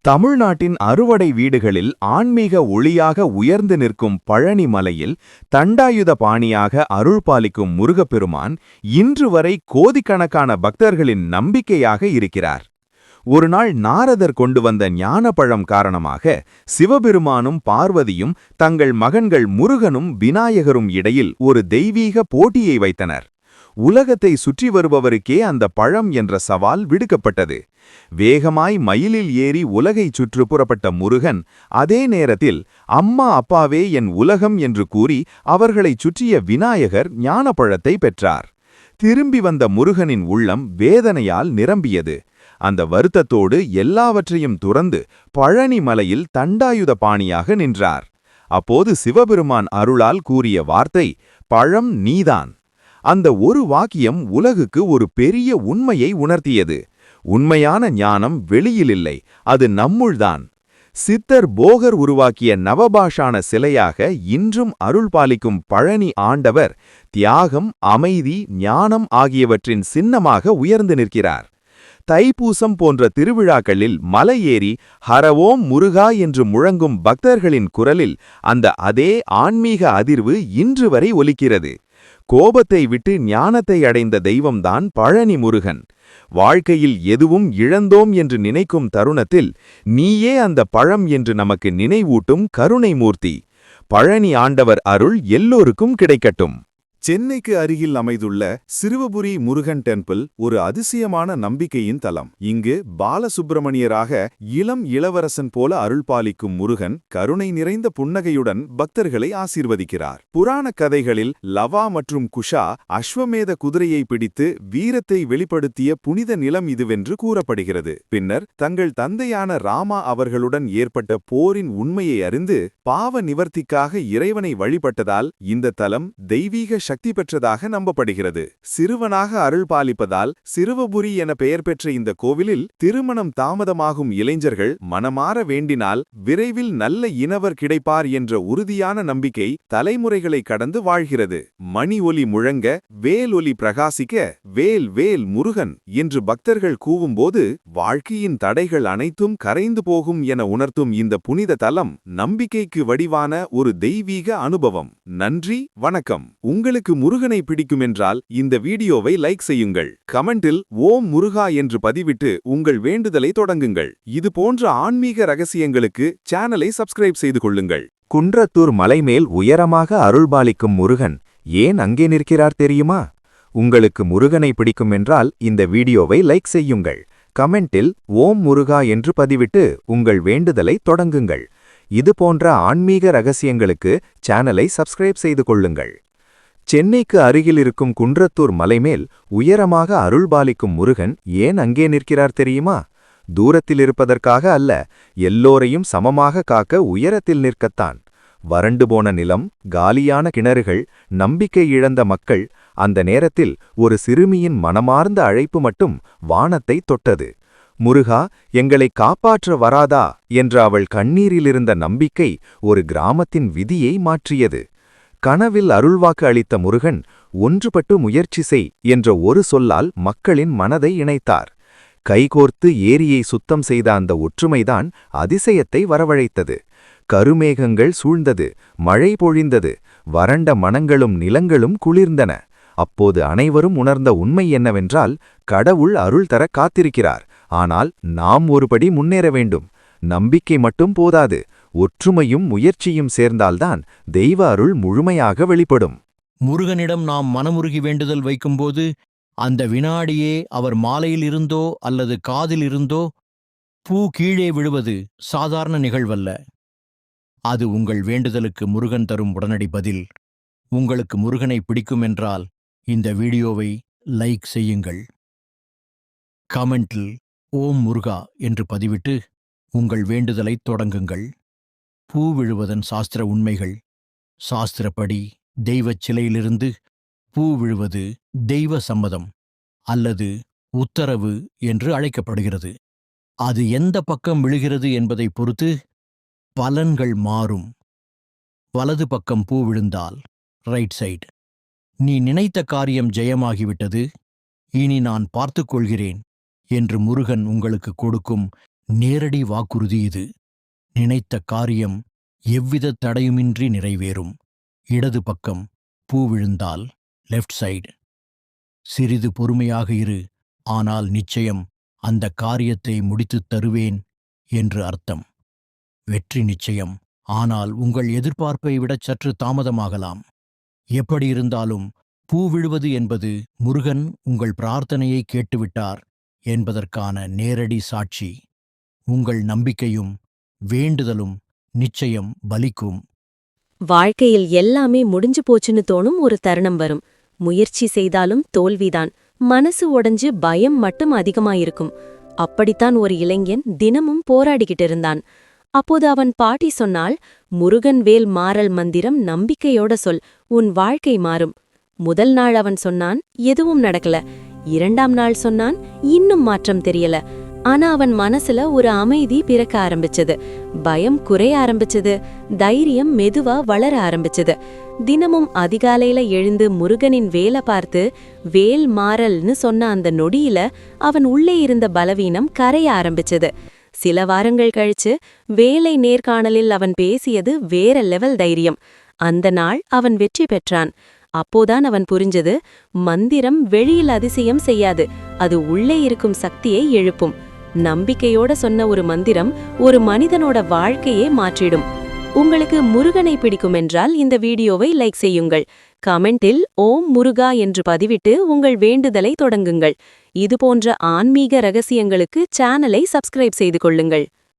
தமிழ்நாட்டின் அறுவடை வீடுகளில் ஆன்மீக ஒளியாக உயர்ந்து நிற்கும் பழனி மலையில் தண்டாயுத பாணியாக அருள்பாலிக்கும் முருகப்பெருமான் இன்று வரை கோடிக்கணக்கான பக்தர்களின் நம்பிக்கையாக இருக்கிறார். ஒருநாள் நாரதர் கொண்டு வந்த ஞானப்பழம் காரணமாக சிவபெருமானும் பார்வதியும் தங்கள் மகன்கள் முருகனும் விநாயகரும் இடையில் ஒரு தெய்வீக போட்டியை வைத்தனர். உலகத்தை சுற்றி வருபவருக்கே அந்த பழம் என்ற சவால் விடுக்கப்பட்டது. வேகமாய் மயிலில் ஏறி உலகைச் சுற்று புறப்பட்ட முருகன் அதே நேரத்தில் அம்மா அப்பாவே என் உலகம் என்று கூறி அவர்களைச் சுற்றிய விநாயகர் ஞானப்பழத்தை பெற்றார். திரும்பி வந்த முருகனின் உள்ளம் வேதனையால் நிரம்பியது. அந்த வருத்தத்தோடு எல்லாவற்றையும் துறந்து பழனி மலையில் தண்டாயுத பாணியாக நின்றார். அப்போது சிவபெருமான் அருளால் கூறிய வார்த்தை, பழம் நீதான். அந்த ஒரு வாக்கியம் உலகுக்கு ஒரு பெரிய உண்மையை உணர்த்தியது. உண்மையான ஞானம் வெளியிலில்லை, அது நம்முள்தான். சித்தர் போகர் உருவாக்கிய நவபாஷான சிலையாக இன்றும் அருள் பாலிக்கும் பழனி ஆண்டவர் தியாகம், அமைதி, ஞானம் ஆகியவற்றின் சின்னமாக உயர்ந்து நிற்கிறார். தைப்பூசம் போன்ற திருவிழாக்களில் மலையேறி ஹரவோம் முருகா என்று முழங்கும் பக்தர்களின் குரலில் அதே ஆன்மீக அதிர்வு இன்று வரை ஒலிக்கிறது. கோபத்தை விட்டு ஞானத்தை அடைந்த தெய்வம்தான் பழனி முருகன். வாழ்க்கையில் எதுவும் இழந்தோம் என்று நினைக்கும் தருணத்தில் நீயே அந்த பழம் என்று நமக்கு நினைவூட்டும் கருணை மூர்த்தி. பழனி ஆண்டவர் அருள் எல்லோருக்கும் கிடைக்கட்டும். சென்னைக்கு அருகில் அமைந்துள்ள சிறுவபுரி முருகன் டெம்பிள் ஒரு அதிசயமான நம்பிக்கையின் தலம். இங்கு பாலசுப்பிரமணியராக இளம் இளவரசன் போல அருள்பாலிக்கும் முருகன் கருணை நிறைந்த புன்னகையுடன் பக்தர்களை ஆசீர்வதிக்கிறார். புராண கதைகளில் லவா மற்றும் குஷா அஸ்வமேத குதிரையை பிடித்து வீரத்தை வெளிப்படுத்திய புனித நிலம் இதுவென்று கூறப்படுகிறது. பின்னர் தங்கள் தந்தையான ராமா அவர்களுடன் ஏற்பட்ட போரின் உண்மையை அறிந்து பாவ நிவர்த்திக்காக இறைவனை வழிபட்டதால் இந்த தலம் தெய்வீக சக்தி பெற்றதாக நம்பப்படுகிறது. சிறுவனாக அருள் பாலிப்பதால் சிறுவபுரி என பெயர் பெற்ற இந்த கோவிலில் திருமணம் தாமதமாகும் இளைஞர்கள் மனமாற வேண்டினால் விரைவில் நல்ல இனவர் கிடைப்பார் என்ற உறுதியான நம்பிக்கை தலைமுறைகளை கடந்து வாழ்கிறது. மணி ஒலி முழங்க, வேல் ஒலி பிரகாசிக்க, வேல் வேல் முருகன் என்று பக்தர்கள் கூவும்போது வாழ்க்கையின் தடைகள் அனைத்தும் கரைந்து போகும் என உணர்த்தும் இந்த புனித தலம் நம்பிக்கைக்கு வடிவான ஒரு தெய்வீக அனுபவம். நன்றி, வணக்கம். உங்களுக்கு முருகனை பிடிக்குமென்றால் இந்த வீடியோவை லைக் செய்யுங்கள். கமெண்டில் ஓம் முருகா என்று பதிவிட்டு உங்கள் வேண்டுதலை தொடங்குங்கள். இது போன்ற ஆன்மீக ரகசியங்களுக்கு சேனலை சப்ஸ்கிரைப் செய்து கொள்ளுங்கள். குன்றத்தூர் மலைமேல் உயரமாக அருள்பாலிக்கும் முருகன் ஏன் அங்கே நிற்கிறார் தெரியுமா? உங்களுக்கு முருகனை பிடிக்குமென்றால் இந்த வீடியோவை லைக் செய்யுங்கள். கமெண்டில் ஓம் முருகா என்று பதிவிட்டு உங்கள் வேண்டுதலை தொடங்குங்கள். இது போன்ற ஆன்மீக ரகசியங்களுக்கு சேனலை சப்ஸ்கிரைப் செய்து கொள்ளுங்கள். சென்னைக்கு அருகில் இருக்கும் குன்றத்தூர் மலைமேல் உயரமாக அருள்பாலிக்கும் முருகன் ஏன் அங்கே நிற்கிறார் தெரியுமா? தூரத்தில் இருப்பதற்காக அல்ல, எல்லோரையும் சமமாக காக்க உயரத்தில் நிற்கத்தான். வறண்டு போன நிலம், காலியான கிணறுகள், நம்பிக்கை இழந்த மக்கள், அந்த நேரத்தில் ஒரு சிறுமியின் மனமார்ந்த அழைப்பு மட்டும் வானத்தை தொட்டது. முருகா, எங்களை காப்பாற்ற வராதா என்ற அவள் கண்ணீரிலிருந்த நம்பிக்கை ஒரு கிராமத்தின் விதியை மாற்றியது. கனவில் அருள்வாக்கு அளித்த முருகன் ஒன்றுபட்டு முயற்சி செய் என்ற ஒரு சொல்லால் மக்களின் மனதை இணைத்தார். கைகோர்த்து ஏரியை சுத்தம் செய்த அந்த ஒற்றுமைதான் அதிசயத்தை வரவழைத்தது. கருமேகங்கள் சூழ்ந்தது, மழை பொழிந்தது, வறண்ட மனங்களும் நிலங்களும் குளிர்ந்தன. அப்போது அனைவரும் உணர்ந்த உண்மை என்னவென்றால், கடவுள் அருள் தர காத்திருக்கிறார். ஆனால் நாம் ஒருபடி முன்னேற வேண்டும். நம்பிக்கை மட்டும் போதாது, ஒற்றுமையும் முயற்சியும் சேர்ந்தால்தான் தெய்வ அருள் முழுமையாக வெளிப்படும். முருகனிடம் நாம் மனமுருகி வேண்டுதல் வைக்கும்போது அந்த வினாடியே அவர் மாலையில் இருந்தோ அல்லது காதில் இருந்தோ பூ கீழே விழுவது சாதாரண நிகழ்வல்ல. அது உங்கள் வேண்டுதலுக்கு முருகன் தரும் உடனடி பதில். உங்களுக்கு முருகனை பிடிக்குமென்றால் இந்த வீடியோவை லைக் செய்யுங்கள். கமெண்டில் ஓம் முருகா என்று பதிவிட்டு உங்கள் வேண்டுதலை தொடங்குங்கள். பூ விழுவதன் சாஸ்திர உண்மைகள். சாஸ்திரப்படி தெய்வச் சிலையிலிருந்து பூ விழுவது தெய்வ சம்மதம் அல்லது உத்தரவு என்று அழைக்கப்படுகிறது. அது எந்த பக்கம் விழுகிறது என்பதை பொறுத்து பலன்கள் மாறும். வலது பக்கம் பூ விழுந்தால் ரைட் சைடு, நீ நினைத்த காரியம் ஜெயமாகிவிட்டது, இனி நான் பார்த்துக்கொள்கிறேன் என்று முருகன் உங்களுக்கு கொடுக்கும் நேரடி வாக்குறுதி இது. நினைத்த காரியம் எவ்வித தடையுமின்றி நிறைவேறும். இடது பக்கம் பூ விழுந்தால் லெஃப்ட் சைடு. சிறிது பொறுமையாக இரு, ஆனால் நிச்சயம் அந்த காரியத்தை முடித்துத் தருவேன் என்று அர்த்தம். வெற்றி நிச்சயம், ஆனால் உங்கள் எதிர்பார்ப்பை விடச் சற்று தாமதமாகலாம். எப்படியிருந்தாலும் பூ விழுவது என்பது முருகன் உங்கள் பிரார்த்தனையை கேட்டுவிட்டார் என்பதற்கான நேரடி சாட்சி. உங்கள் நம்பிக்கையும் வேண்டுதலும் நிச்சயம் பலிக்கும். வாழ்க்கையில் எல்லாமே முடிஞ்சு போச்சுன்னு தோணும் ஒரு தருணம் வரும். முயற்சி செய்தாலும் தோல்விதான். மனசு உடைஞ்சு பயம் மட்டும் அதிகமாயிருக்கும். அப்படித்தான் ஒரு இளைஞன் தினமும் போராடிக்கிட்டு இருந்தான். அப்போது அவன் பாட்டி சொன்னாள், முருகன் வேல் மாறல் மந்திரம் நம்பிக்கையோட சொல், உன் வாழ்க்கை மாறும். முதல் நாள் அவன் சொன்னான், எதுவும் நடக்கல. 2ஆம் நாள் சொன்னான், இன்னும் மாற்றம் தெரியல. ஆனா அவன் மனசுல ஒரு அமைதி பிறக்க ஆரம்பிச்சது. பயம் குறைய ஆரம்பிச்சது. தைரியம் மெதுவா வளர ஆரம்பிச்சது. தினமும் அதிகாலையில எழுந்து முருகனின் வேலை பார்த்து வேல் மாறல்னு சொன்ன அந்த நொடியில அவன் உள்ளே இருந்த பலவீனம் கரைய ஆரம்பிச்சது. சில வாரங்கள் கழிச்சு வேலை நேர்காணலில் அவன் பேசியது வேற லெவல் தைரியம். அந்த நாள் அவன் வெற்றி பெற்றான். அப்போதான் அவன் புரிஞ்சது, மந்திரம் வெளியில் அதிசயம் செய்யாது, அது உள்ளே இருக்கும் சக்தியை எழுப்பும். நம்பிக்கையோட சொன்ன ஒரு மந்திரம் ஒரு மனிதனோட வாழ்க்கையே மாற்றிடும். உங்களுக்கு முருகனை பிடிக்கும் என்றால் இந்த வீடியோவை லைக் செய்யுங்கள். கமெண்டில் ஓம் முருகா என்று பதிவிட்டு உங்கள் வேண்டுதலை தொடங்குங்கள். இதுபோன்ற ஆன்மீக ரகசியங்களுக்கு சேனலை சப்ஸ்கிரைப் செய்து கொள்ளுங்கள்.